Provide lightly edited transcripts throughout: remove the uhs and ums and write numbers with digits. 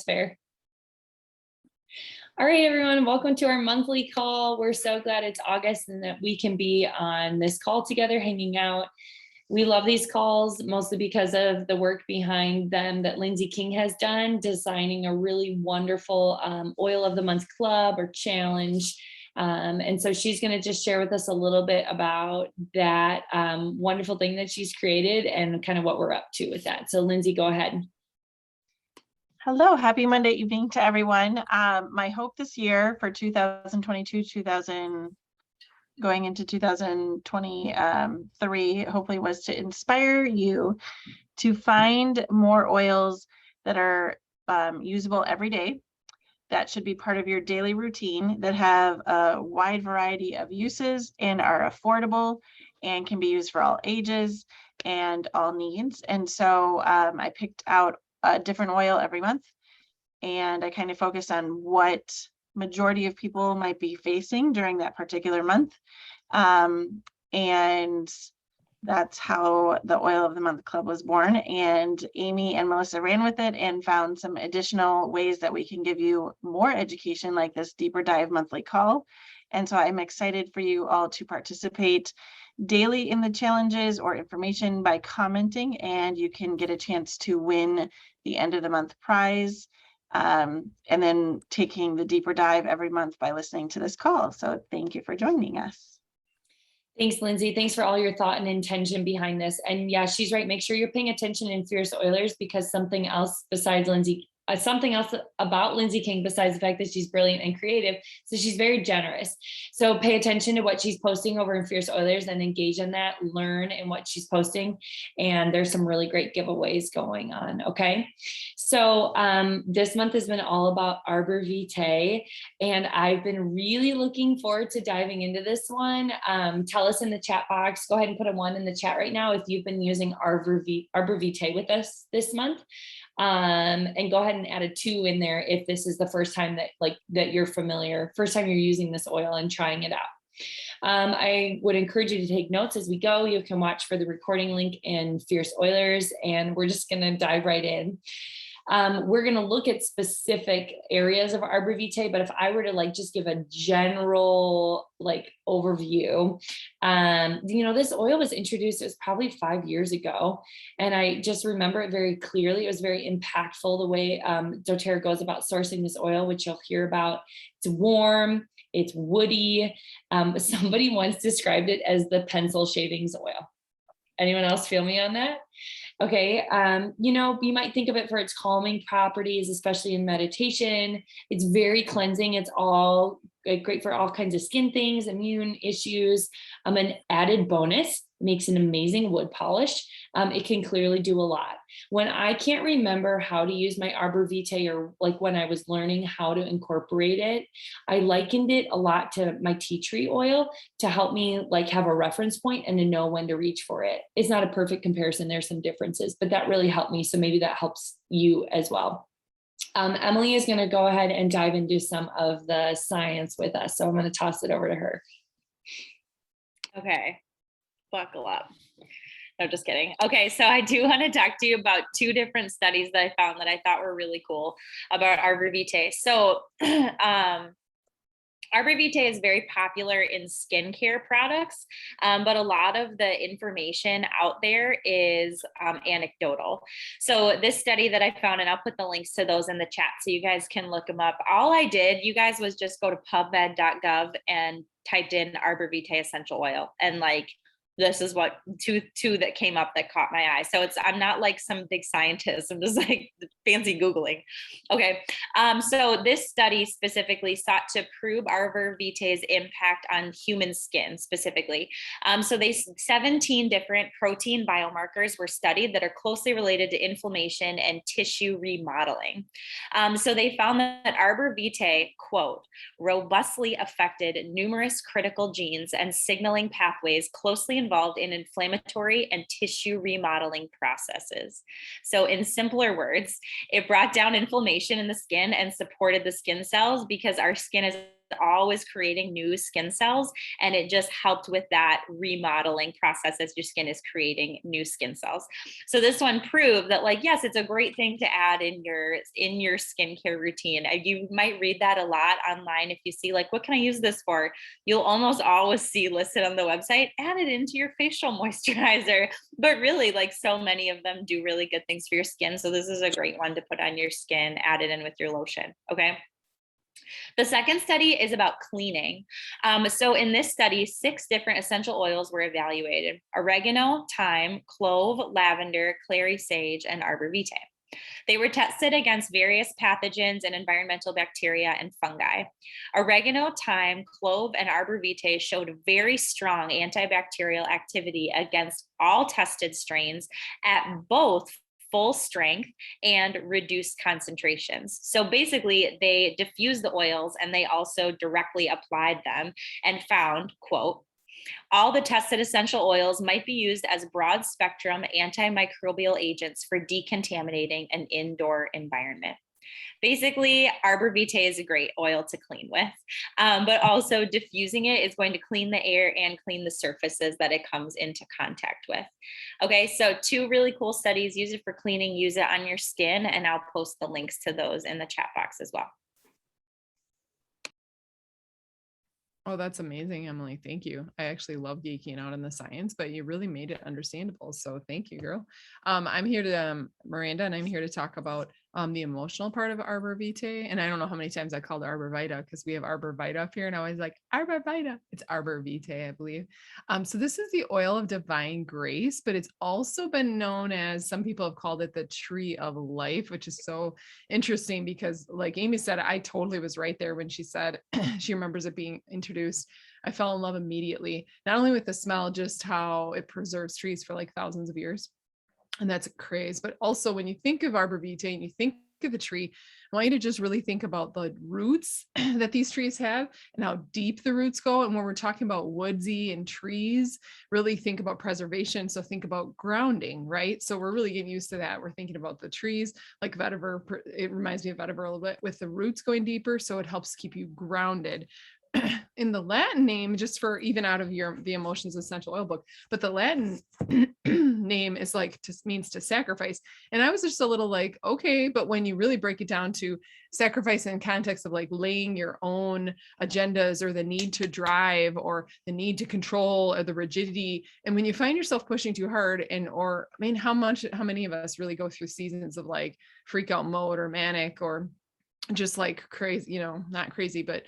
fair. All right, everyone, welcome to our monthly call. We're so glad it's August and that we can be on this call together, hanging out. We love these calls mostly because of the work behind them that Lindsay King has done, designing a really wonderful Oil of the Month Club or challenge. And so she's going to just share with us a little bit about that wonderful thing that she's created and kind of what we're up to with that. So Lindsay, go ahead. Hello, happy Monday evening to everyone. My hope this year for 2022, going into 2023, hopefully was to inspire you to find more oils that are usable every day, that should be part of your daily routine, that have a wide variety of uses and are affordable and can be used for all ages and all needs. And so I picked out a different oil every month, and I kind of focused on what majority of people might be facing during that particular month. And that's how the Oil of the Month Club was born. And Amy and Melissa ran with it and found some additional ways that we can give you more education, like this deeper dive monthly call. And so I'm excited for you all to participate daily in the challenges or information by commenting, and you can get a chance to win the end of the month prize, and then taking the deeper dive every month by listening to this call. So thank you for joining us. Thanks, Lindsay. Thanks for all your thought and intention behind this. And yeah, she's right. Make sure you're paying attention in Fierce Oilers, because something else about Lindsay King, besides the fact that she's brilliant and creative, so she's very generous. So pay attention to what she's posting over in Fierce Oilers and engage in that, learn in what she's posting. And there's some really great giveaways going on. Okay. So this month has been all about Arborvitae, and I've been really looking forward to diving into this one. Tell us in the chat box, go ahead and put a 1 in the chat right now if you've been using Arborvitae with us this month. And go ahead and add a 2 in there if this is the first time that you're familiar, first time you're using this oil and trying it out. I would encourage you to take notes as we go. You can watch for the recording link in Fierce Oilers, and we're just going to dive right in. We're going to look at specific areas of Arborvitae, but if I were to just give a general overview, this oil was introduced, it was probably 5 years ago. And I just remember it very clearly. It was very impactful the way doTERRA goes about sourcing this oil, which you'll hear about. It's warm, it's woody. Somebody once described it as the pencil shavings oil. Anyone else feel me on that? Okay, you might think of it for its calming properties, especially in meditation. It's very cleansing. It's all great for all kinds of skin things, immune issues. An added bonus, makes an amazing wood polish. It can clearly do a lot. When I can't remember how to use my Arborvitae, or when I was learning how to incorporate it, I likened it a lot to my tea tree oil to help me have a reference point and to know when to reach for it. It's not a perfect comparison. There's some differences, but that really helped me. So maybe that helps you as well. Emily is going to go ahead and dive into some of the science with us. So I'm going to toss it over to her. Okay, buckle up. No, just kidding. Okay, so I do want to talk to you about 2 different studies that I found that I thought were really cool about Arborvitae. So Arborvitae is very popular in skincare products, but a lot of the information out there is anecdotal. So this study that I found, and I'll put the links to those in the chat so you guys can look them up. All I did, you guys, was just go to pubmed.gov and typed in Arborvitae essential oil, and this is what two that came up that caught my eye. So I'm not some big scientist. I'm just fancy Googling. Okay. So this study specifically sought to prove Arborvitae's impact on human skin specifically. So 17 different protein biomarkers were studied that are closely related to inflammation and tissue remodeling. So they found that Arborvitae, quote, robustly affected numerous critical genes and signaling pathways closely involved in inflammatory and tissue remodeling processes. So in simpler words, it brought down inflammation in the skin and supported the skin cells, because our skin is always creating new skin cells, and it just helped with that remodeling process as your skin is creating new skin cells. So this one proved that, like, yes, it's a great thing to add in your skincare routine. You might read that a lot online. If you see, like, what can I use this for, you'll almost always see listed on the website, add it into your facial moisturizer. But really, like, so many of them do really good things for your skin. So this is a great one to put on your skin, add it in with your lotion. Okay. The second study is about cleaning. So in this study, 6 different essential oils were evaluated: oregano, thyme, clove, lavender, clary sage, and arborvitae. They were tested against various pathogens and environmental bacteria and fungi. Oregano, thyme, clove, and arborvitae showed very strong antibacterial activity against all tested strains at both full strength and reduced concentrations. So basically, they diffused the oils and they also directly applied them and found, quote, all the tested essential oils might be used as broad spectrum antimicrobial agents for decontaminating an indoor environment. Basically, Arborvitae is a great oil to clean with, but also diffusing it is going to clean the air and clean the surfaces that it comes into contact with. Okay, so 2 really cool studies. Use it for cleaning, use it on your skin, and I'll post the links to those in the chat box as well. Oh, that's amazing, Emily. Thank you. I actually love geeking out on the science, but you really made it understandable. So thank you, girl. I'm here to, Miranda, and I'm here to talk about the emotional part of Arborvitae. And I don't know how many times I called it Arborvitae because we have Arborvitae up here and I was like, Arborvitae. It's Arborvitae, I believe. So this is the oil of divine grace, but it's also been known as, some people have called it the tree of life, which is so interesting because, like Amy said, I totally was right there when she said she remembers it being introduced. I fell in love immediately, not only with the smell, just how it preserves trees for like thousands of years. And that's a craze. But also when you think of Arborvitae and you think of the tree, I want you to just really think about the roots that these trees have and how deep the roots go. And when we're talking about woodsy and trees, really think about preservation. So think about grounding, right? So we're really getting used to that. We're thinking about the trees like vetiver. It reminds me of vetiver a little bit with the roots going deeper. So it helps keep you grounded. In the Latin name, just for even out of the Emotions Essential Oil book, but the Latin name is like means to sacrifice. And I was just a little like, okay, but when you really break it down to sacrifice in context of like laying your own agendas or the need to drive or the need to control or the rigidity, and when you find yourself pushing too hard how many of us really go through seasons of like freak out mode or manic or just like crazy, not crazy, but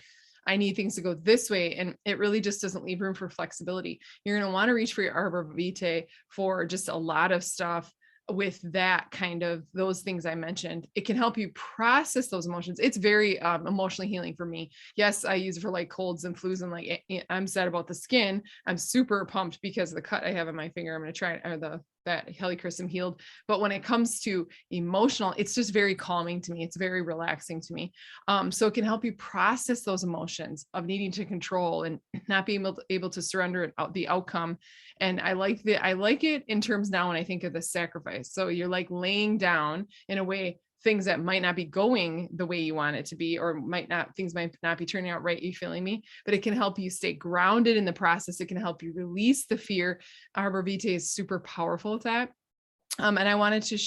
I need things to go this way. And it really just doesn't leave room for flexibility. You're going to want to reach for your Arborvitae for just a lot of stuff with that kind of those things I mentioned. It can help you process those emotions. It's very emotionally healing for me. Yes, I use it for like colds and flus, and like I'm sad about the skin. I'm super pumped because of the cut I have on my finger. I'm going to try it, or that helichrysum healed. But when it comes to emotional, it's just very calming to me. It's very relaxing to me. So it can help you process those emotions of needing to control and not being able to surrender the outcome. And I like it in terms now when I think of the sacrifice. So you're like laying down in a way things that might not be going the way you want it to be, or things might not be turning out right. You feeling me? But it can help you stay grounded in the process. It can help you release the fear. Arborvitae is super powerful with that. And I wanted to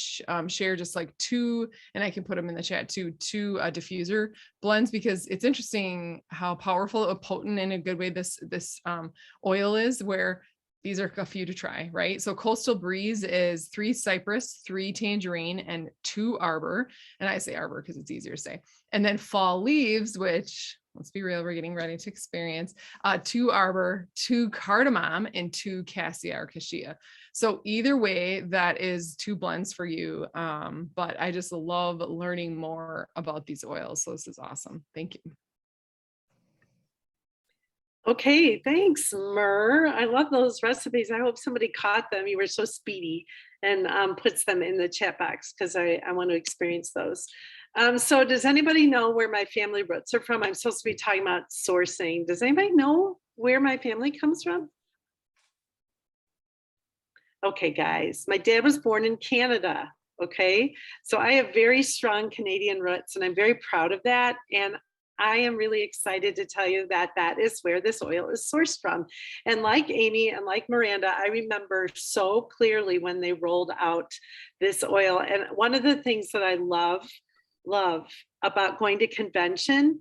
share just like 2, and I can put them in the chat too, 2 diffuser blends, because it's interesting how powerful, potent in a good way this oil is, where these are a few to try, right? So Coastal Breeze is 3 cypress, 3 tangerine, and 2 arbor. And I say arbor because it's easier to say. And then Fall Leaves, which, let's be real, we're getting ready to experience, 2 arbor, 2 cardamom, and 2 cassia or cassia. So either way, that is 2 blends for you. But I just love learning more about these oils. So this is awesome. Thank you. Okay, thanks, Mer. I love those recipes. I hope somebody caught them. You were so speedy, and puts them in the chat box because I want to experience those. So does anybody know where my family roots are from? I'm supposed to be talking about sourcing. Does anybody know where my family comes from? Okay, guys, my dad was born in Canada. Okay, so I have very strong Canadian roots, and I'm very proud of that. And I am really excited to tell you that that is where this oil is sourced from. And like Amy and like Miranda, I remember so clearly when they rolled out this oil. And one of the things that I love about going to convention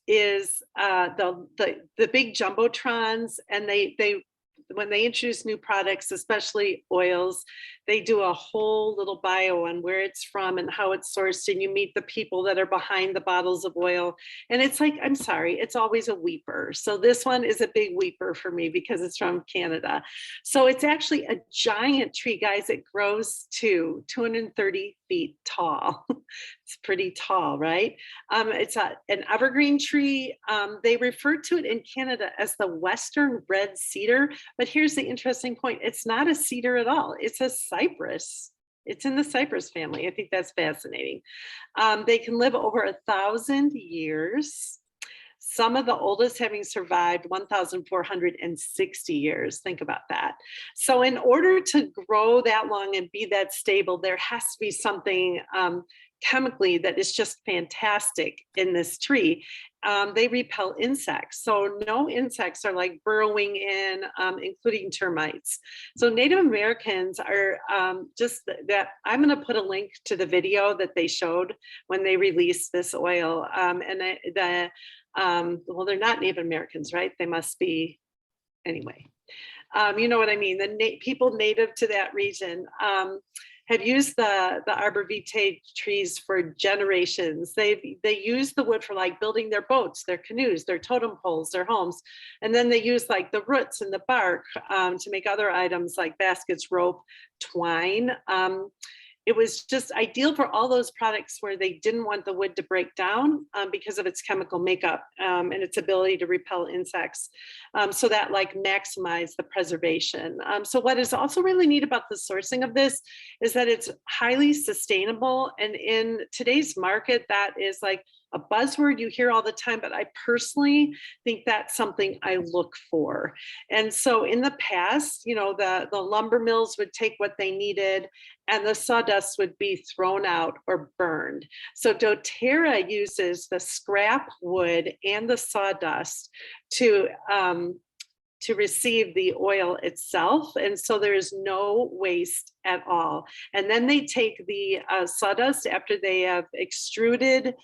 is the big jumbotrons, and they when they introduce new products, especially oils, they do a whole little bio on where it's from and how it's sourced, and you meet the people that are behind the bottles of oil. And it's like, I'm sorry, it's always a weeper. So this one is a big weeper for me because it's from Canada. So it's actually a giant tree, guys. It grows to 230 feet tall. It's pretty tall, right? It's an evergreen tree. They refer to it in Canada as the Western red cedar. But here's the interesting point. It's not a cedar at all. It's a cypress. It's in the cypress family. I think that's fascinating. They can live over 1,000 years. Some of the oldest having survived 1,460 years. Think about that. So in order to grow that long and be that stable, there has to be something chemically that is just fantastic in this tree. They repel insects. So no insects are like burrowing in, including termites. So Native Americans are just that. I'm going to put a link to the video that they showed when they released this oil. Well, they're not Native Americans, right? They must be, anyway. You know what I mean? The people native to that region have used the Arborvitae trees for generations. They use the wood for like building their boats, their canoes, their totem poles, their homes. And then they use like the roots and the bark to make other items like baskets, rope, twine. It was just ideal for all those products where they didn't want the wood to break down because of its chemical makeup and its ability to repel insects. So that like maximize the preservation. So what is also really neat about the sourcing of this is that it's highly sustainable. And in today's market, that is like a buzzword you hear all the time, but I personally think that's something I look for. And so in the past, you know, the lumber mills would take what they needed and the sawdust would be thrown out or burned. So doTERRA uses the scrap wood and the sawdust to receive the oil itself. And so there is no waste at all. And then they take the sawdust after they have extruded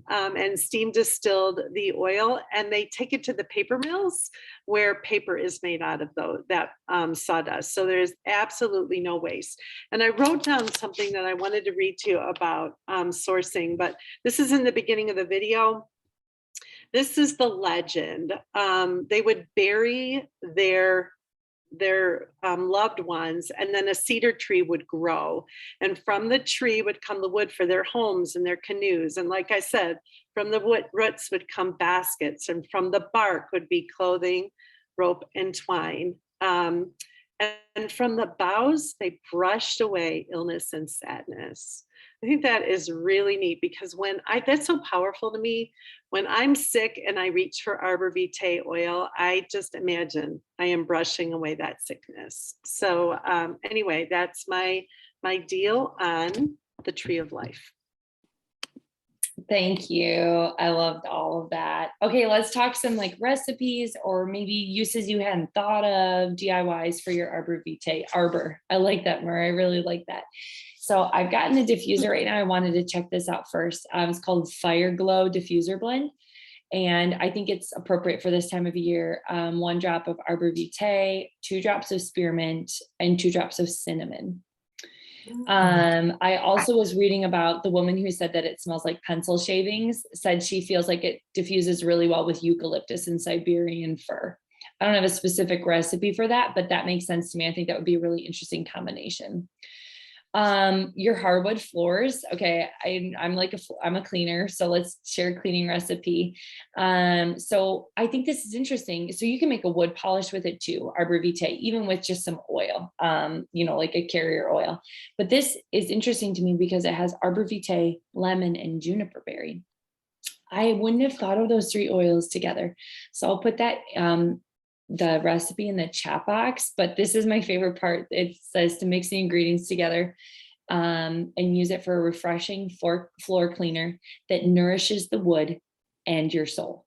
and steam distilled the oil, and they take it to the paper mills where paper is made out of that sawdust. So there's absolutely no waste. And I wrote down something that I wanted to read to you about sourcing, but this is in the beginning of the video. This is the legend. They would bury their loved ones, and then a cedar tree would grow. And from the tree would come the wood for their homes and their canoes. And like I said, from the roots would come baskets, and from the bark would be clothing, rope, and twine. And from the boughs, they brushed away illness and sadness. I think that is really neat because that's so powerful to me. When I'm sick and I reach for Arborvitae oil, I just imagine I am brushing away that sickness. So anyway, that's my deal on the tree of life. Thank you. I loved all of that. Okay, let's talk some like recipes or maybe uses you hadn't thought of, DIYs for your Arborvitae arbor. I like that, Murray. I really like that. So I've gotten a diffuser right now. I wanted to check this out first. It's called Fire Glow Diffuser Blend. And I think it's appropriate for this time of year. 1 drop of Arborvitae, 2 drops of spearmint, and 2 drops of cinnamon. I also was reading about the woman who said that it smells like pencil shavings, said she feels like it diffuses really well with eucalyptus and Siberian fir. I don't have a specific recipe for that, but that makes sense to me. I think that would be a really interesting combination. Your hardwood floors. Okay. I'm a cleaner, so let's share a cleaning recipe. So I think this is interesting. So you can make a wood polish with it too, Arborvitae, even with just some oil, like a carrier oil. But this is interesting to me because it has Arborvitae, lemon, and juniper berry. I wouldn't have thought of those 3 oils together. So I'll put that, the recipe in the chat box, but this is my favorite part. It says to mix the ingredients together and use it for a refreshing floor cleaner that nourishes the wood and your soul.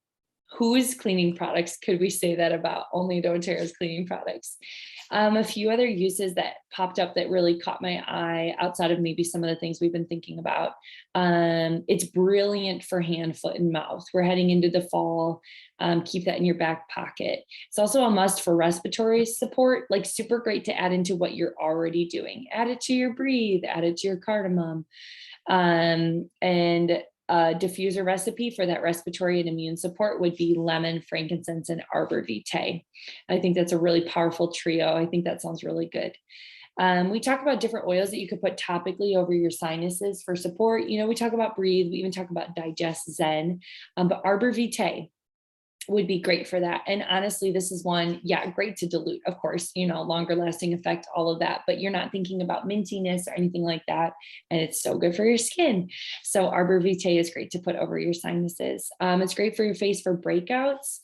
Whose cleaning products could we say that about? Only doTERRA's cleaning products. A few other uses that popped up that really caught my eye outside of maybe some of the things we've been thinking about. It's brilliant for hand, foot, and mouth. We're heading into the fall. Keep that in your back pocket. It's also a must for respiratory support, like super great to add into what you're already doing. Add it to your breathe, add it to your cardamom. And a diffuser recipe for that respiratory and immune support would be lemon, frankincense, and Arborvitae. I think that's a really powerful trio. I think that sounds really good. We talk about different oils that you could put topically over your sinuses for support. You know, we talk about breathe, we even talk about digest zen, but Arborvitae would be great for that. And honestly, this is one, yeah, great to dilute, of course, you know, longer lasting effect, all of that, but you're not thinking about mintiness or anything like that. And it's so good for your skin. So Arborvitae is great to put over your sinuses. It's great for your face for breakouts.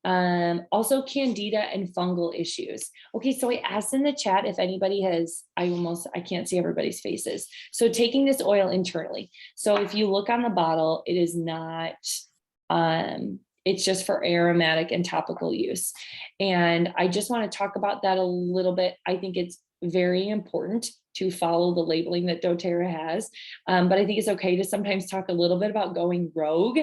Also candida and fungal issues. Okay, so I asked in the chat if anybody has, I can't see everybody's faces. So taking this oil internally. So if you look on the bottle, it is not, it's just for aromatic and topical use. And I just want to talk about that a little bit. I think it's very important to follow the labeling that doTERRA has. But I think it's okay to sometimes talk a little bit about going rogue.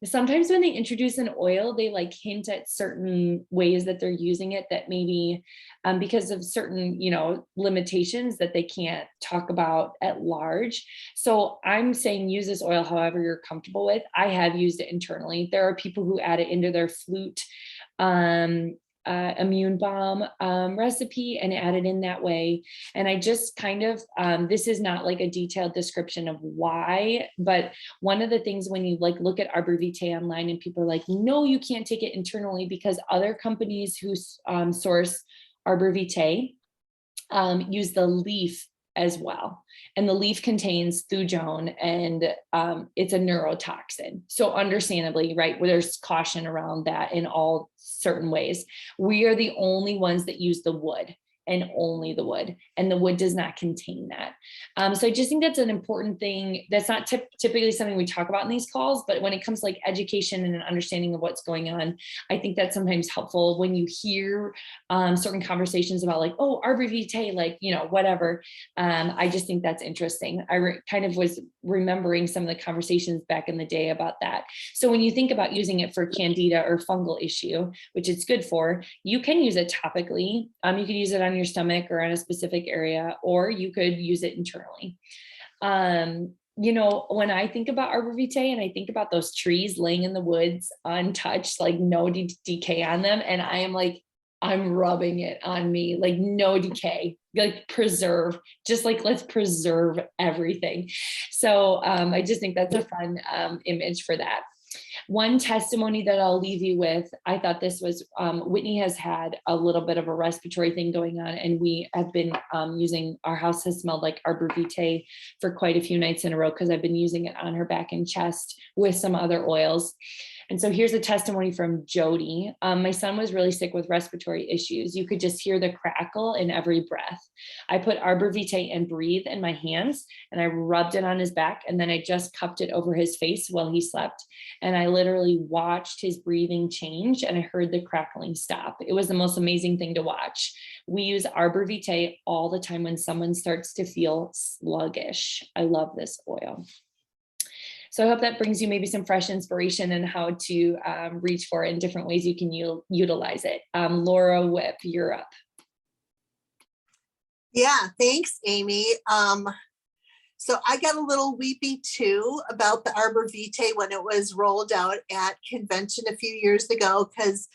Sometimes when they introduce an oil, they like hint at certain ways that they're using it that maybe because of certain, you know, limitations that they can't talk about at large. So I'm saying use this oil however you're comfortable with. I have used it internally. There are people who add it into their flute immune balm recipe and add it in that way. And I just kind of, this is not like a detailed description of why, but one of the things when you like look at Arborvitae online and people are like, no, you can't take it internally because other companies who source Arborvitae use the leaf as well. And the leaf contains thujone and it's a neurotoxin. So understandably, right, where there's caution around that in all certain ways. We are the only ones that use the wood and only the wood, and the wood does not contain that. So I just think that's an important thing. That's not typically something we talk about in these calls, but when it comes to like education and an understanding of what's going on, I think that's sometimes helpful when you hear certain conversations about like, oh, Arborvitae, like, you know, whatever. I just think that's interesting. I kind of was remembering some of the conversations back in the day about that. So when you think about using it for candida or fungal issue, which it's good for, you can use it topically. You could use it on your stomach or on a specific area, or you could use it internally. You know, when I think about Arborvitae and I think about those trees laying in the woods untouched, like no decay on them, and I am like, I'm rubbing it on me, like no decay, like preserve, just like let's preserve everything. So I just think that's a fun image for that. One testimony that I'll leave you with, I thought this was, Whitney has had a little bit of a respiratory thing going on, and we have been using, our house has smelled like Arborvitae for quite a few nights in a row because I've been using it on her back and chest with some other oils. And so here's a testimony from Jody. My son was really sick with respiratory issues. You could just hear the crackle in every breath. I put Arborvitae and Breathe in my hands and I rubbed it on his back, and then I just cupped it over his face while he slept. And I literally watched his breathing change and I heard the crackling stop. It was the most amazing thing to watch. We use Arborvitae all the time when someone starts to feel sluggish. I love this oil. So I hope that brings you maybe some fresh inspiration in how to reach for it in different ways you can utilize it. Laura Whip, you're up. Yeah, thanks, Amy. So I got a little weepy too about the Arborvitae when it was rolled out at convention a few years ago, because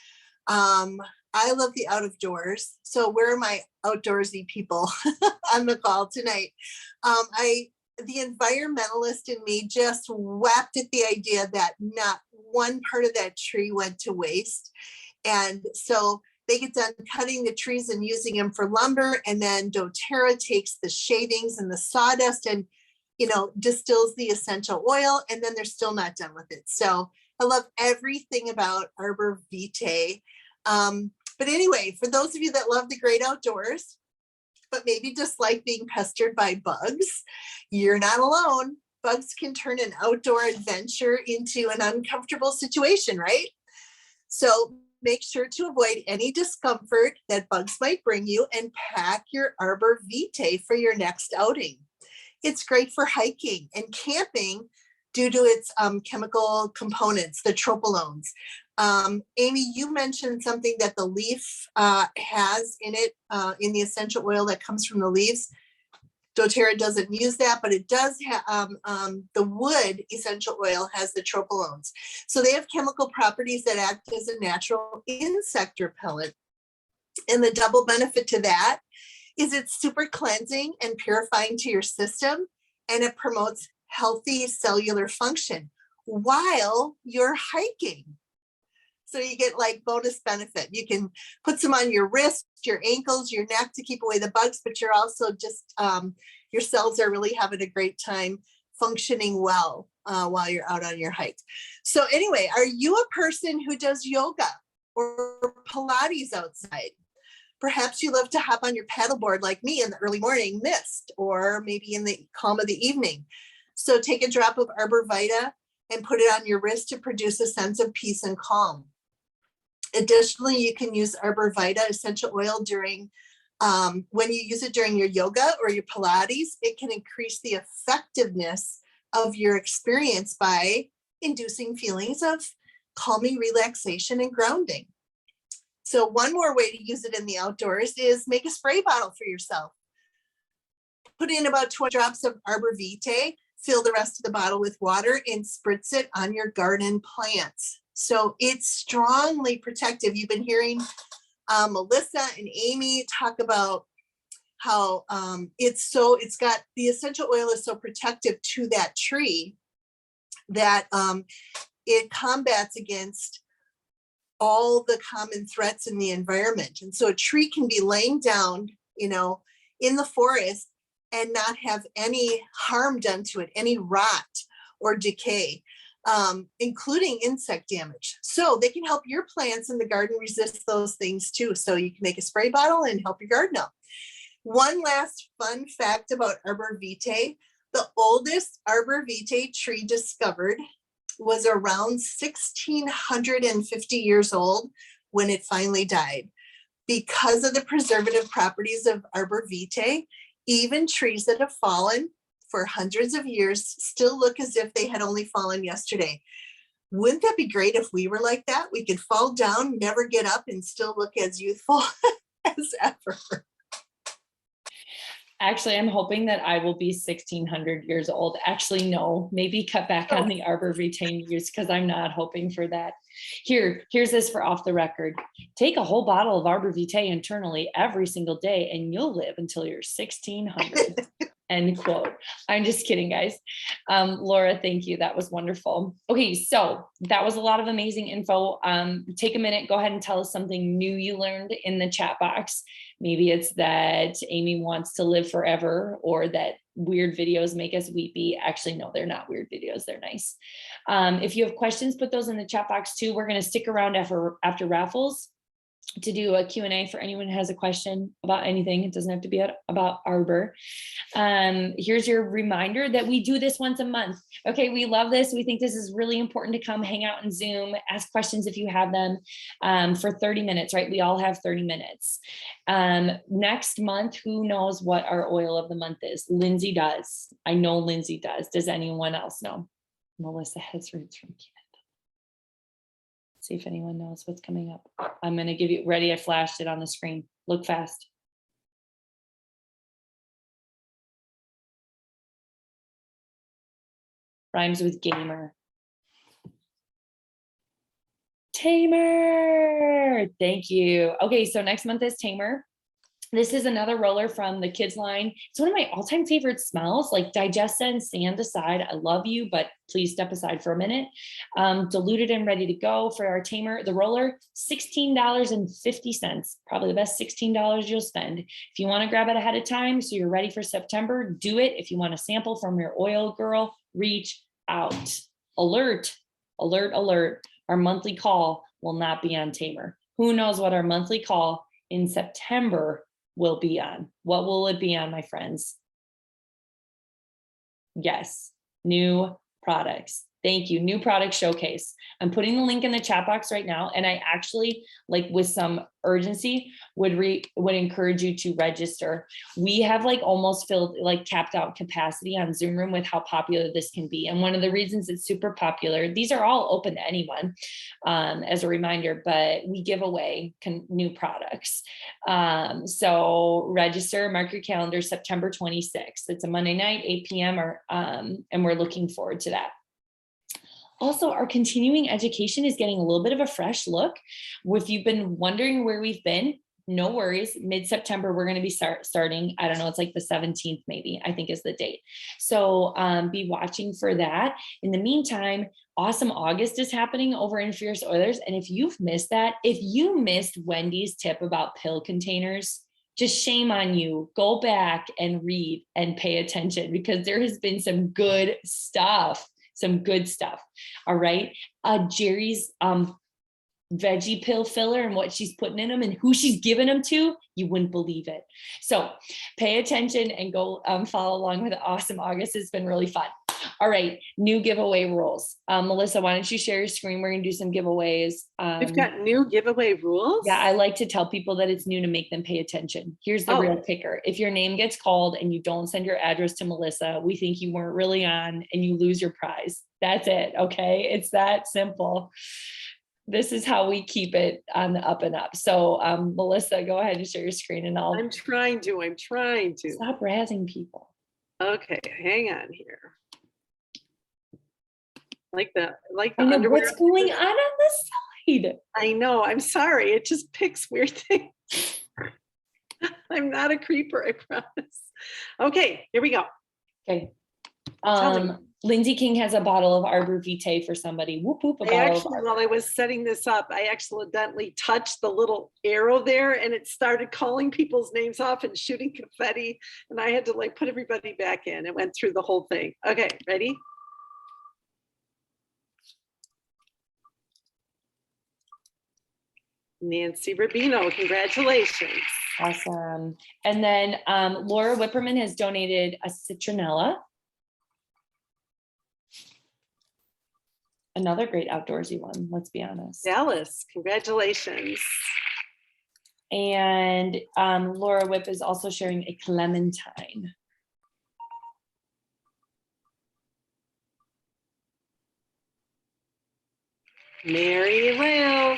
I love the out of doors. So where are my outdoorsy people on the call tonight? The environmentalist in me just wept at the idea that not one part of that tree went to waste. And so they get done cutting the trees and using them for lumber. And then doTERRA takes the shavings and the sawdust and, you know, distills the essential oil, and then they're still not done with it. So I love everything about Arborvitae. But anyway, for those of you that love the great outdoors, but maybe dislike being pestered by bugs, you're not alone. bugs can turn an outdoor adventure into an uncomfortable situation, right? So make sure to avoid any discomfort that bugs might bring you and pack your Arborvitae for your next outing. It's great for hiking and camping due to its chemical components, the tropolones. Amy, you mentioned something that the leaf has in it, in the essential oil that comes from the leaves. doTERRA doesn't use that, but it does have, the wood essential oil has the tropolones. So they have chemical properties that act as a natural insect repellent. And the double benefit to that is it's super cleansing and purifying to your system, and it promotes healthy cellular function while you're hiking. So you get like bonus benefit. You can put some on your wrist, your ankles, your neck to keep away the bugs, but you're also just, your cells are really having a great time functioning well while you're out on your hike. So anyway, are you a person who does yoga or Pilates outside? Perhaps you love to hop on your paddleboard like me in the early morning mist, or maybe in the calm of the evening. So take a drop of Arborvitae and put it on your wrist to produce a sense of peace and calm. Additionally, you can use Arborvitae essential oil during, when you use it during your yoga or your Pilates, it can increase the effectiveness of your experience by inducing feelings of calming, relaxation, and grounding. So one more way to use it in the outdoors is make a spray bottle for yourself. Put in about 20 drops of Arborvitae, fill the rest of the bottle with water, and spritz it on your garden plants. So it's strongly protective. You've been hearing Melissa and Amy talk about how it's got the essential oil is so protective to that tree that it combats against all the common threats in the environment. And so a tree can be laying down, in the forest and not have any harm done to it, any rot or decay, including insect damage. So they can help your plants in the garden resist those things too. So you can make a spray bottle and help your garden out. One last fun fact about Arborvitae: the oldest Arborvitae tree discovered was around 1650 years old when it finally died. Because of the preservative properties of Arborvitae, even trees that have fallen for hundreds of years still look as if they had only fallen yesterday. Wouldn't that be great if we were like that? We could fall down, never get up, and still look as youthful as ever. Actually, I'm hoping that I will be 1600 years old. Actually, no, maybe cut back on the Arborvitae use because I'm not hoping for that. Here's this for off the record. Take a whole bottle of Arborvitae internally every single day and you'll live until you're 1600. End quote. I'm just kidding, guys. Laura, thank you. That was wonderful. Okay, so that was a lot of amazing info. Take a minute, go ahead and tell us something new you learned in the chat box. Maybe it's that Amy wants to live forever, or that weird videos make us weepy. Actually, no, they're not weird videos. They're nice. If you have questions, put those in the chat box too. We're going to stick around after raffles to do a Q&A for anyone who has a question about anything. It doesn't have to be about Arbor. Here's your reminder that we do this once a month. Okay, we love this. We think this is really important to come hang out in Zoom, ask questions if you have them, for 30 minutes, right? We all have 30 minutes. Next month, who knows what our oil of the month is? Lindsay does. I know Lindsay does. Does anyone else know? Melissa has roots from Canada. See if anyone knows what's coming up. I'm going to give you ready. I flashed it on the screen. Look fast. Rhymes with gamer. Tamer. Thank you. Okay, so next month is Tamer. This is another roller from the kids line. It's one of my all-time favorite smells. Like, digest and stand aside. I love you, but please step aside for a minute. Diluted and ready to go for our Tamer. The roller, $16.50. Probably the best $16 you'll spend. If you want to grab it ahead of time so you're ready for September, do it. If you want a sample from your oil girl, reach out. Alert, alert, alert. Our monthly call will not be on Tamer. Who knows what our monthly call in September will be on? What will it be on, my friends? Yes, new products. Thank you. New product showcase. I'm putting the link in the chat box right now. And I actually, like with some urgency, would encourage you to register. We have like almost filled, like tapped out capacity on Zoom Room with how popular this can be. And one of the reasons it's super popular, these are all open to anyone, as a reminder, but we give away new products. So register, mark your calendar, September 26th. It's a Monday night, 8 p.m. And we're looking forward to that. Also, our continuing education is getting a little bit of a fresh look. If you've been wondering where we've been, no worries. Mid-September, we're going to be starting. I don't know. It's like the 17th, maybe, I think is the date. So be watching for that. In the meantime, Awesome August is happening over in Fierce Oilers. And if you've missed that, if you missed Wendy's tip about pill containers, just shame on you. Go back and read and pay attention, because there has been some good stuff. Some good stuff. All right. Jerry's veggie pill filler and what she's putting in them and who she's giving them to, you wouldn't believe it. So pay attention and go follow along with Awesome August. It's been really fun. All right. New giveaway rules. Melissa, why don't you share your screen? We're going to do some giveaways. We've got new giveaway rules. Yeah, I like to tell people that it's new to make them pay attention. Here's the real kicker. If your name gets called and you don't send your address to Melissa, we think you weren't really on and you lose your prize. That's it. Okay. It's that simple. This is how we keep it on the up and up. So Melissa, go ahead and share your screen and I'm trying to. Stop razzing people. Okay, hang on here. Like the I know, underwear. what's going on the side? I know, I'm sorry. It just picks weird things. I'm not a creeper, I promise. Okay, here we go. Okay. Lindsay King has a bottle of Arborvitae for somebody. Whoop, whoop, While I was setting this up, I accidentally touched the little arrow there and it started calling people's names off and shooting confetti. And I had to like put everybody back in. It went through the whole thing. Okay, ready? Nancy Rubino, congratulations. Awesome. And then Laura Whipperman has donated a citronella. Another great outdoorsy one, let's be honest. Dallas, congratulations. And Laura Whip is also sharing a clementine. Mary Lou.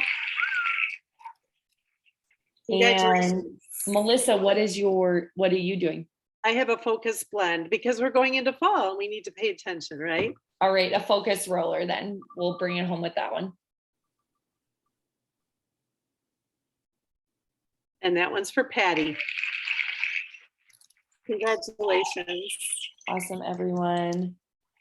And Melissa, what are you doing? I have a focus blend because we're going into fall and we need to pay attention, right? All right, a focus roller then. We'll bring it home with that one. And that one's for Patty. Congratulations. Awesome, everyone.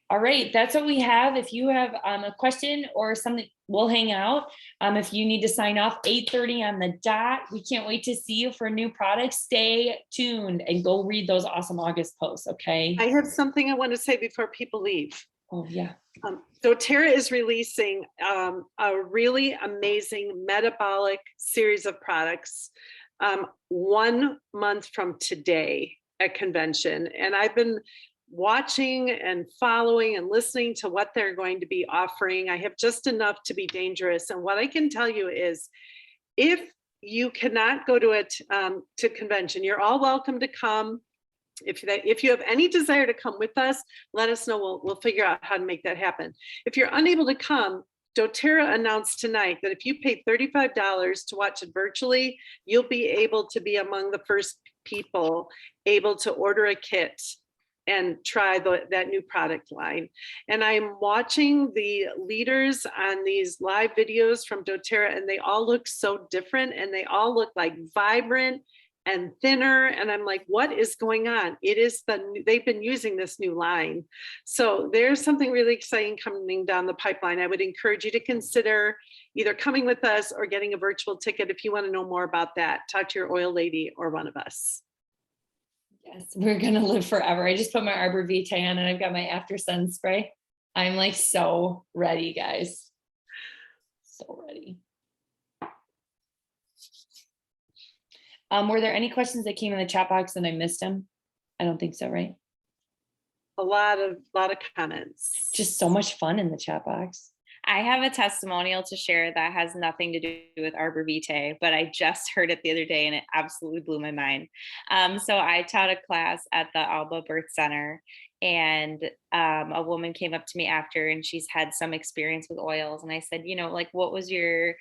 All right, that's what we have. If you have a question or something, we'll hang out. If you need to sign off, 8:30 on the dot. We can't wait to see you for new products. Stay tuned and go read those Awesome August posts, okay? I have something I want to say before people leave. Oh, yeah. doTERRA is releasing a really amazing metabolic series of products 1 month from today at convention. And I've been watching and following and listening to what they're going to be offering. I have just enough to be dangerous. And what I can tell you is, if you cannot go to it to convention, you're all welcome to come. If you have any desire to come with us, let us know. We'll figure out how to make that happen. If you're unable to come, doTERRA announced tonight that if you pay $35 to watch it virtually, you'll be able to be among the first people able to order a kit and try that new product line. And I'm watching the leaders on these live videos from doTERRA, and they all look so different, and they all look like vibrant and thinner. And I'm like, what is going on? They've been using this new line. So there's something really exciting coming down the pipeline. I would encourage you to consider either coming with us or getting a virtual ticket if you want to know more about that. Talk to your oil lady or one of us. Yes, we're gonna live forever. I just put my Arborvitae on and I've got my after sun spray. I'm like so ready, guys. So ready. Were there any questions that came in the chat box and I missed them? I don't think so, right? a lot of comments. Just so much fun in the chat box. I have a testimonial to share that has nothing to do with Arborvitae, but I just heard it the other day and it absolutely blew my mind. So I taught a class at the Alba Birth Center, and a woman came up to me after, and she's had some experience with oils. And I said, you know, like, what was your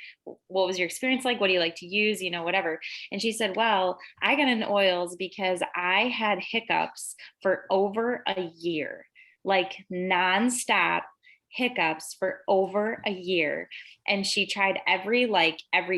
experience like? What do you like to use? You know, whatever. And she said, well, I got into oils because I had hiccups for over a year, like nonstop hiccups for over a year. And she tried every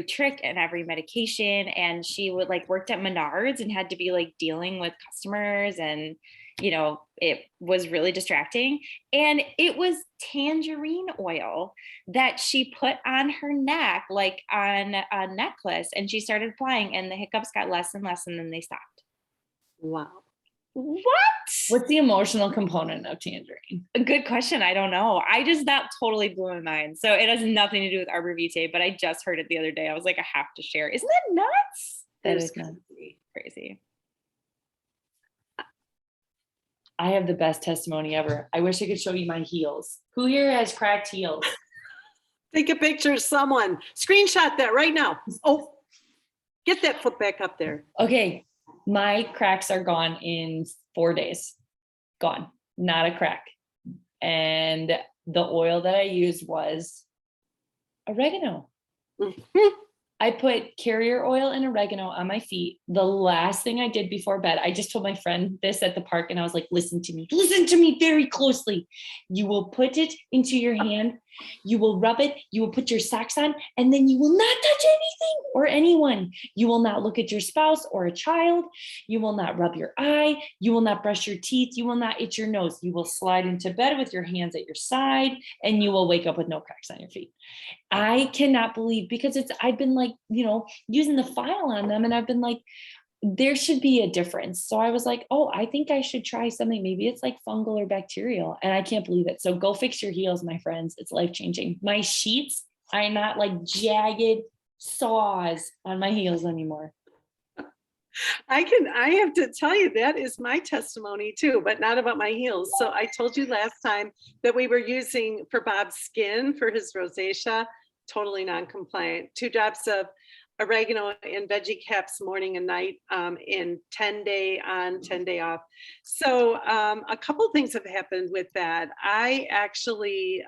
trick and every medication, and she would worked at Menards and had to be dealing with customers, and you know, it was really distracting. And it was tangerine oil that she put on her neck, like on a necklace, and she started applying, and the hiccups got less and less, and then they stopped. Wow. What? What's the emotional component of tangerine? A good question. I don't know. That totally blew my mind. So it has nothing to do with Arborvitae, but I just heard it the other day. I was like, I have to share. Isn't that nuts? That is is nuts. crazy. I have the best testimony ever. I wish I could show you my heels. Who here has cracked heels? Take a picture of someone. Screenshot that right now. Oh, get that foot back up there. Okay, my cracks are gone in 4 days. Gone, not a crack. And the oil that I used was oregano. I put carrier oil and oregano on my feet. The last thing I did before bed, I just told my friend this at the park, and I was like, listen to me very closely. You will put it into your hand, you will rub it, you will put your socks on, and then you will not touch anything or anyone. You will not look at your spouse or a child. You will not rub your eye. You will not brush your teeth. You will not itch your nose. You will slide into bed with your hands at your side, and you will wake up with no cracks on your feet. I cannot believe, because I've been using the file on them, and I've been like, there should be a difference. So I was like, oh, I think I should try something. Maybe it's fungal or bacterial. And I can't believe it. So go fix your heels, my friends. It's life-changing. My sheets are not jagged saws on my heels anymore. I have to tell you, that is my testimony too, but not about my heels. So I told you last time that we were using for Bob's skin for his rosacea, totally non-compliant, 2 drops of oregano and veggie caps morning and night, in 10 day on, 10 day off. So a couple things have happened with that. I actually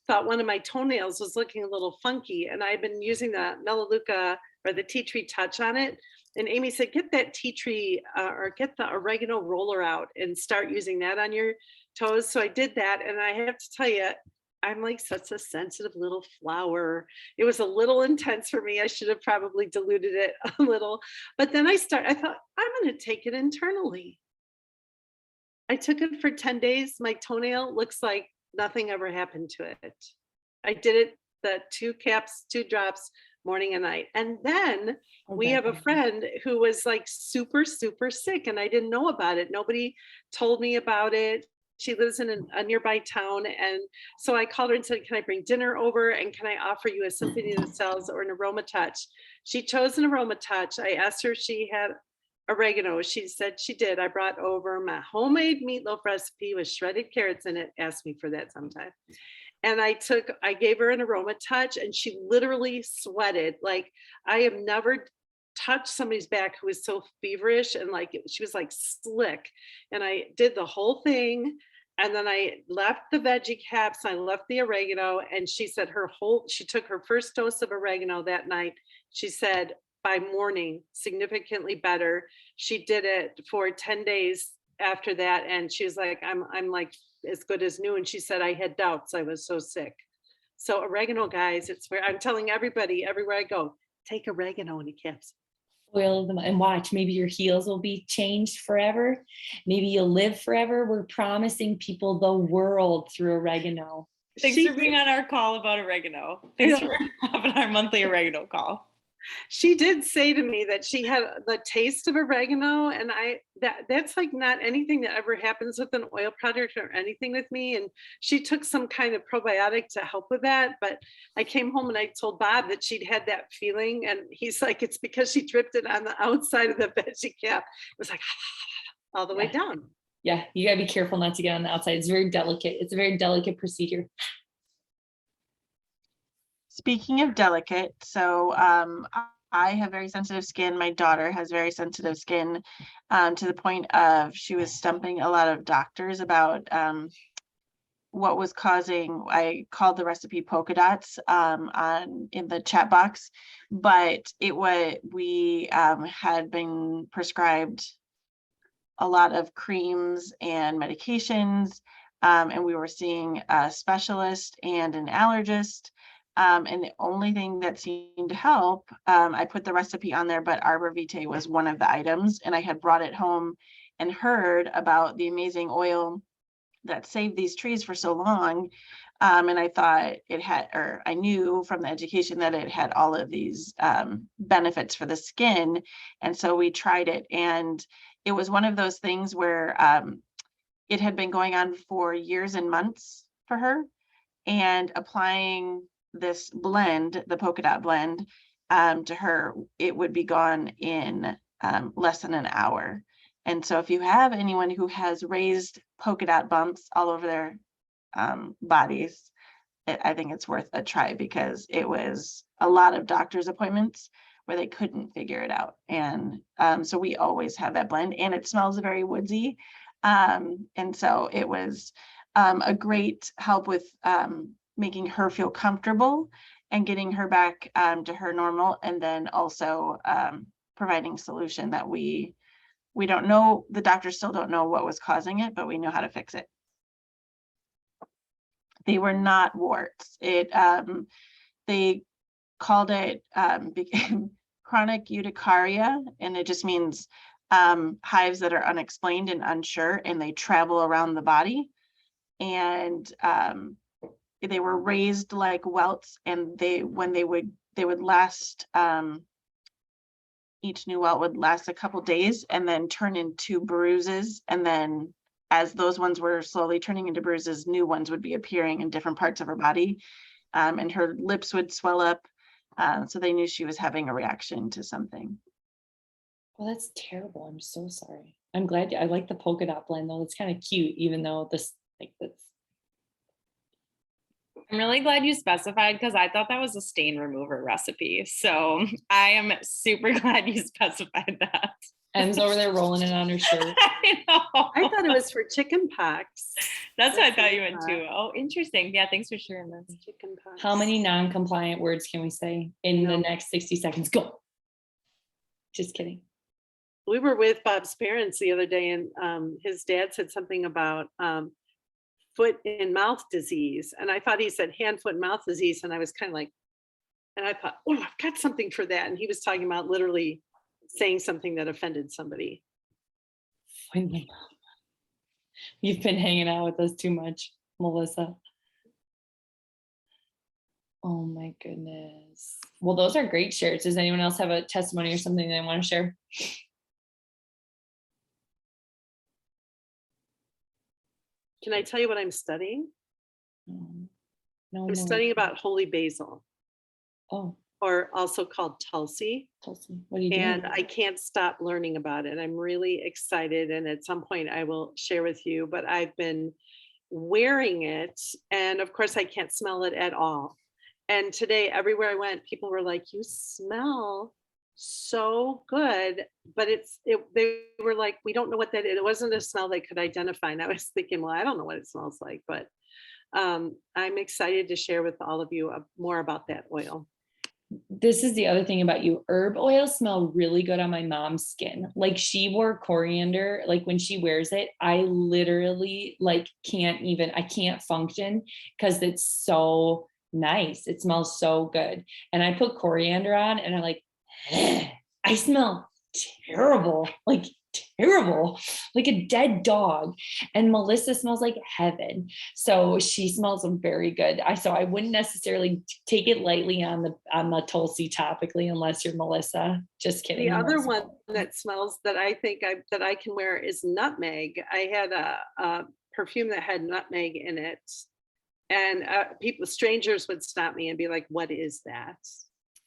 thought one of my toenails was looking a little funky, and I've been using the Melaleuca or the tea tree touch on it. And Amy said, get that tea tree or get the oregano roller out and start using that on your toes. So I did that. And I have to tell you, I'm such a sensitive little flower. It was a little intense for me. I should have probably diluted it a little. But then I thought, I'm going to take it internally. I took it for 10 days. My toenail looks like nothing ever happened to it. I did it, the 2 caps, 2 drops, morning and night. And then we have a friend who was super, super sick, and I didn't know about it. Nobody told me about it. She lives in a nearby town. And so I called her and said, can I bring dinner over? And can I offer you a Symphony of the Cells or an Aroma Touch? She chose an Aroma Touch. I asked her if she had oregano. She said she did. I brought over my homemade meatloaf recipe with shredded carrots in it. Ask me for that sometime. And I gave her an Aroma Touch, and she literally sweated. I have never touched somebody's back who was so feverish, and she was slick. And I did the whole thing. And then I left the veggie caps, I left the oregano, and she said she took her first dose of oregano that night. She said by morning, significantly better. She did it for 10 days after that. And she was like, I'm as good as new. And she said, I had doubts. I was so sick. So oregano, guys, it's where I'm telling everybody everywhere I go, take oregano in the caps. Oil them and watch. Maybe your heels will be changed forever. Maybe you'll live forever. We're promising people the world through oregano. Thanks for being on our call about oregano. Thanks for having our monthly oregano call. She did say to me that she had the taste of oregano, and that's not anything that ever happens with an oil product or anything with me. And she took some kind of probiotic to help with that. But I came home and I told Bob that she'd had that feeling, and he's like, it's because she dripped it on the outside of the veggie cap. It was all the way down. Yeah, you gotta be careful not to get on the outside. It's very delicate. It's a very delicate procedure. Speaking of delicate, so I have very sensitive skin. My daughter has very sensitive skin, to the point of she was stumping a lot of doctors about what was causing. I called the recipe polka dots in the chat box, but we had been prescribed a lot of creams and medications, and we were seeing a specialist and an allergist. And the only thing that seemed to help, I put the recipe on there, but Arborvitae was one of the items, and I had brought it home and heard about the amazing oil that saved these trees for so long. And I thought I knew from the education that it had all of these benefits for the skin. And so we tried it, and it was one of those things where it had been going on for years and months for her, and applying this blend, the polka dot blend, to her, it would be gone in less than an hour. And so if you have anyone who has raised polka dot bumps all over their bodies, I think it's worth a try, because it was a lot of doctor's appointments where they couldn't figure it out. And so we always have that blend, and it smells very woodsy. And so it was a great help with making her feel comfortable and getting her back to her normal, and then also providing solution that we don't know, the doctors still don't know what was causing it, but we know how to fix it. They were not warts. They called it chronic urticaria, and it just means hives that are unexplained and unsure, and they travel around the body. And they were raised like welts, and they would last, each new welt would last a couple days and then turn into bruises. And then as those ones were slowly turning into bruises, new ones would be appearing in different parts of her body. And her lips would swell up. So they knew she was having a reaction to something. Well, that's terrible. I'm so sorry. I'm glad. I like the polka dot blend though. It's kind of cute, even though that's. I'm really glad you specified, because I thought that was a stain remover recipe. So I am super glad you specified that. Em's over there rolling it on her shirt. I know. I thought it was for chicken pox. That's what I thought you meant too. Oh, interesting. Yeah, thanks for sharing this. Chicken pox. How many non-compliant words can we say in the next 60 seconds? Go. Just kidding. We were with Bob's parents the other day, and his dad said something about foot and mouth disease. And I thought he said hand, foot, and mouth disease. And I was kind of like, and I thought, oh, I've got something for that. And he was talking about literally saying something that offended somebody. You've been hanging out with us too much, Melissa. Oh my goodness. Well, those are great shares. Does anyone else have a testimony or something they want to share? Can I tell you what I'm studying? No, I'm studying about holy basil, Oh, or also called Tulsi. Tulsi. What are you doing? And I can't stop learning about it. I'm really excited. And at some point I will share with you, but I've been wearing it. And of course I can't smell it at all. And today, everywhere I went, people were like, you smell so good, but they were like, we don't know what that is. It wasn't a smell they could identify. And I was thinking, well, I don't know what it smells like, but I'm excited to share with all of you more about that oil. This is the other thing about you. Herb oils smell really good on my mom's skin. Like she wore coriander, like when she wears it, I literally like I can't function because it's so nice. It smells so good. And I put coriander on and I'm like, I smell terrible, like a dead dog. And Melissa smells like heaven. So she smells very good. So I wouldn't necessarily take it lightly on the Tulsi topically, unless you're Melissa. Just kidding. The other one that smells that I think that I can wear is nutmeg. I had a perfume that had nutmeg in it. And strangers would stop me and be like, what is that?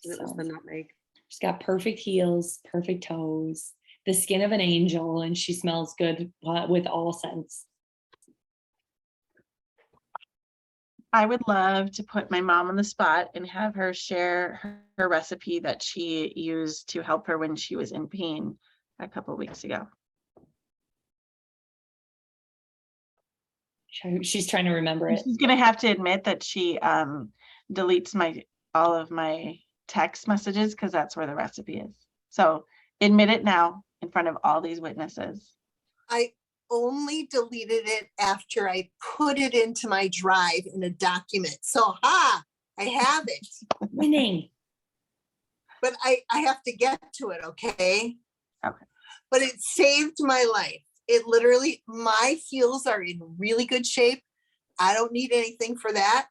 And it was the nutmeg. She's got perfect heels, perfect toes. the skin of an angel, and she smells good with all scents. I would love to put my mom on the spot and have her share her recipe that she used to help her when she was in pain a couple of weeks ago. She's trying to remember it. She's gonna have to admit that she deletes all of my text messages because that's where the recipe is. So admit it now in front of all these witnesses. I only deleted it after I put it into my drive in a document. So I have it. Winning. But I have to get to it, okay? Okay. But it saved my life. It literally, my heels are in really good shape. I don't need anything for that.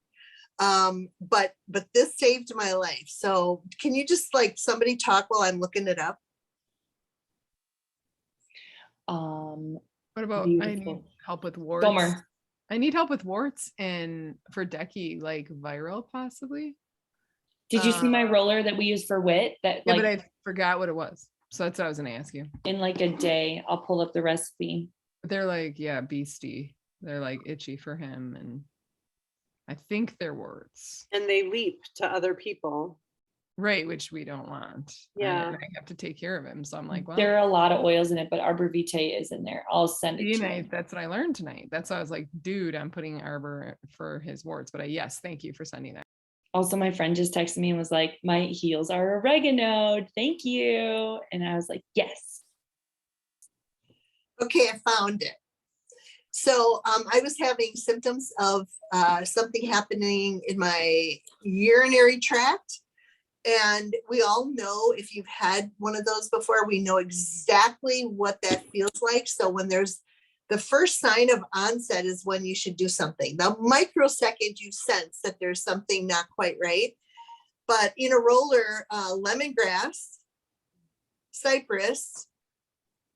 But this saved my life. So can you just like somebody talk while I'm looking it up? What about, Beautiful. I need help with warts. Gomer. I need help with warts and for Decky, like viral possibly. Did you see my roller that we use for wit? That Yeah, like but I forgot what it was. So that's what I was gonna ask you. in like a day, I'll pull up the recipe. They're like, yeah, beastie. They're like itchy for him. And I think they're warts. And they leap to other people. Right, which we don't want. Yeah. And I have to take care of him. So I'm like, well, There are a lot of oils in it, but Arborvitae is in there. I'll send it to you. that's what I learned tonight. That's why I was like, dude, I'm putting Arbor for his warts. But yes, thank you for sending that. Also, my friend just texted me and was like, my heels are oregano. Thank you. And I was like, yes. Okay, I found it. So I was having symptoms of something happening in my urinary tract. And we all know if you've had one of those before, we know exactly what that feels like. So when there's the first sign of onset is when you should do something. The microsecond you sense that there's something not quite right. But in a roller, lemongrass, cypress,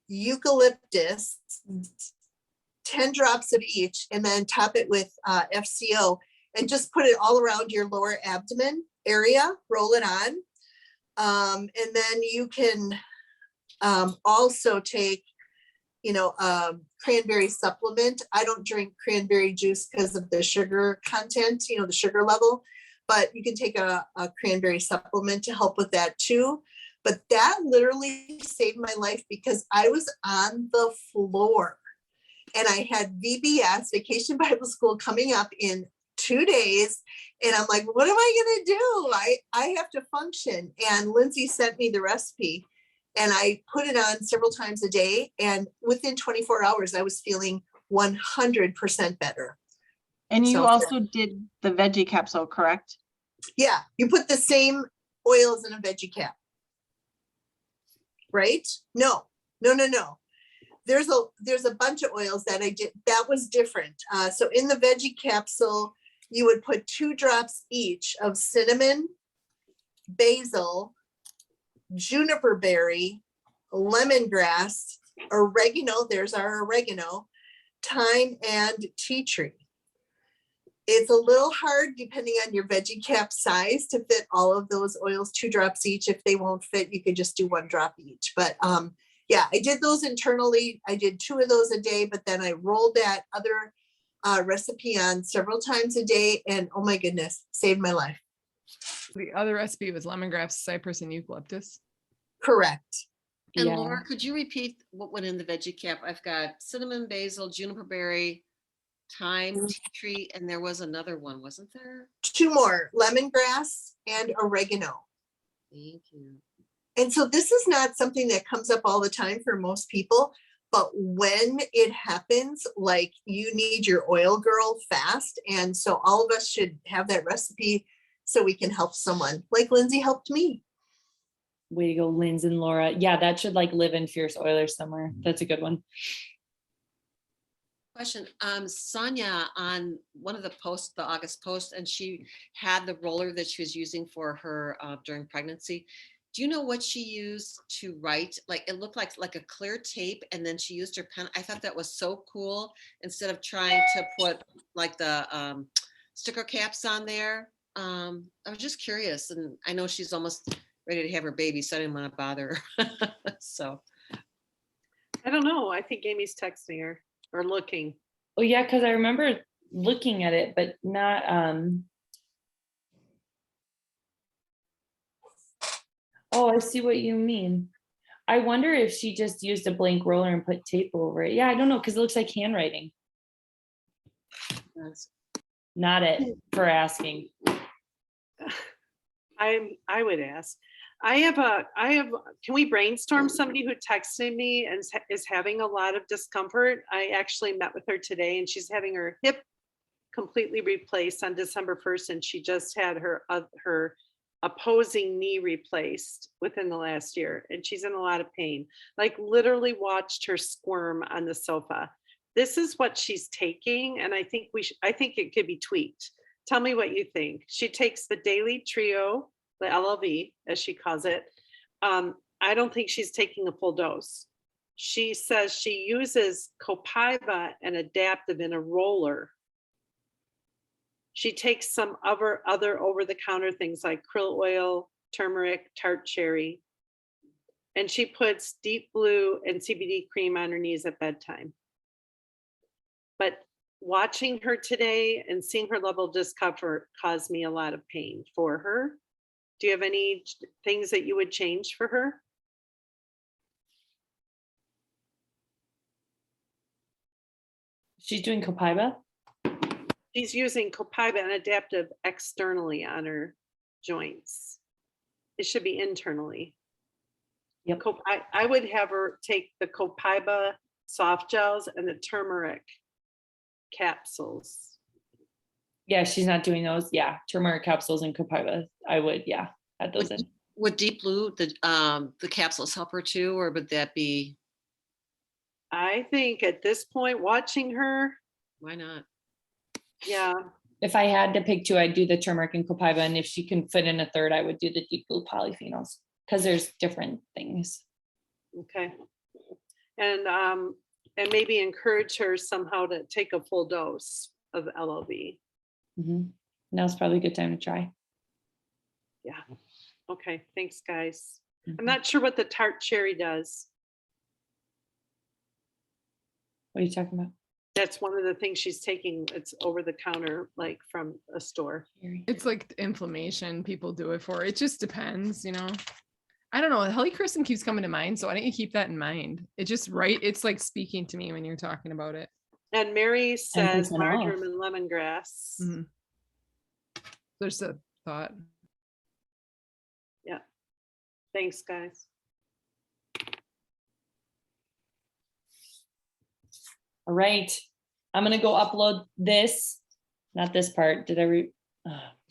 eucalyptus, 10 drops of each, and then top it with FCO and just put it all around your lower abdomen area, roll it on. And then you can also take, cranberry supplement. I don't drink cranberry juice because of the sugar content, the sugar level, but you can take a cranberry supplement to help with that too. But that literally saved my life because I was on the floor and I had VBS, Vacation Bible School, coming up in 2 days. And I'm like, what am I going to do? I have to function. And Lindsay sent me the recipe and I put it on several times a day. And within 24 hours, I was feeling 100% better. And you So- also did the veggie capsule, correct? Yeah, you put the same oils in a veggie cap. Right? No. There's a bunch of oils that I did that was different. So in the veggie capsule, you would put 2 drops each of cinnamon, basil, juniper berry, lemongrass, oregano, there's our oregano, thyme, and tea tree. It's a little hard depending on your veggie cap size to fit all of those oils, 2 drops each. If they won't fit, you could just do 1 drop each. But yeah, I did those internally. I did 2 of those a day, but then I rolled that other recipe on several times a day. And oh my goodness, saved my life. The other recipe was lemongrass, cypress, and eucalyptus. Correct. And Yeah. Laura, could you repeat what went in the veggie cap? I've got cinnamon, basil, juniper berry, thyme, tea tree, and there was another one, wasn't there? 2 more, lemongrass and oregano. Thank you. And so this is not something that comes up all the time for most people, but when it happens, like you need your oil girl fast. And so all of us should have that recipe so we can help someone like Lindsay helped me. Way to go, Linz and Laura. Yeah, that should like live in Fierce Oilers somewhere. That's a good one. Question, Sonia on one of the posts, the August post, and she had the roller that she was using for her during pregnancy. Do you know what she used to write? Like it looked like a clear tape, and then she used her pen. I thought that was so cool. Instead of trying to put like the sticker caps on there, I was just curious. And I know she's almost ready to have her baby, so I didn't want to bother her. So I don't know. I think Amy's texting her or looking. Oh yeah, because I remember looking at it, but not oh, I see what you mean. I wonder if she just used a blank roller and put tape over it. Yeah, I don't know, because it looks like handwriting. That's- Not it for asking. I would ask. Can we brainstorm somebody who texted me and is having a lot of discomfort? I actually met with her today and she's having her hip completely replaced on December 1st, and she just had her opposing knee replaced within the last year, and she's in a lot of pain. Like literally watched her squirm on the sofa. This is what she's taking, and I think it could be tweaked. Tell me what you think. She takes the daily trio, the LLV, as she calls it. I don't think she's taking a full dose. She says she uses Copaiba and Adaptive in a roller. She takes some other over-the-counter things like krill oil, turmeric, tart cherry, and she puts deep blue and CBD cream on her knees at bedtime. But watching her today and seeing her level of discomfort caused me a lot of pain for her. Do you have any things that you would change for her? She's doing Copaiba. She's using Copaiba and Adaptive externally on her joints. It should be internally. Yep. I would have her take the Copaiba soft gels and the turmeric capsules. Yeah, she's not doing those. Yeah, turmeric capsules and Copaiba. I would, yeah, add those in. Would Deep Blue, the capsules help her too, or would that be? I think at this point, watching her, Why not? yeah, If I had to pick two, I'd do the turmeric and Copaiba, and if she can fit in a third, I would do the deep blue polyphenols, because there's different things. okay. And maybe encourage her somehow to take a full dose of LLV. Now's probably a good time to try. Yeah. Okay. Thanks, guys. I'm not sure what the tart cherry does. What are you talking about? That's one of the things she's taking. It's over the counter, like from a store. It's like inflammation people do it for. It just depends, you know. I don't know. Holy Kristen keeps coming to mind, so why don't you keep that in mind? It just right. It's like speaking to me when you're talking about it. And Mary says 10% off. marjoram and lemongrass. Mhm. There's a thought. Yeah. Thanks, guys. All right. I'm going to go upload this, not this part. Did I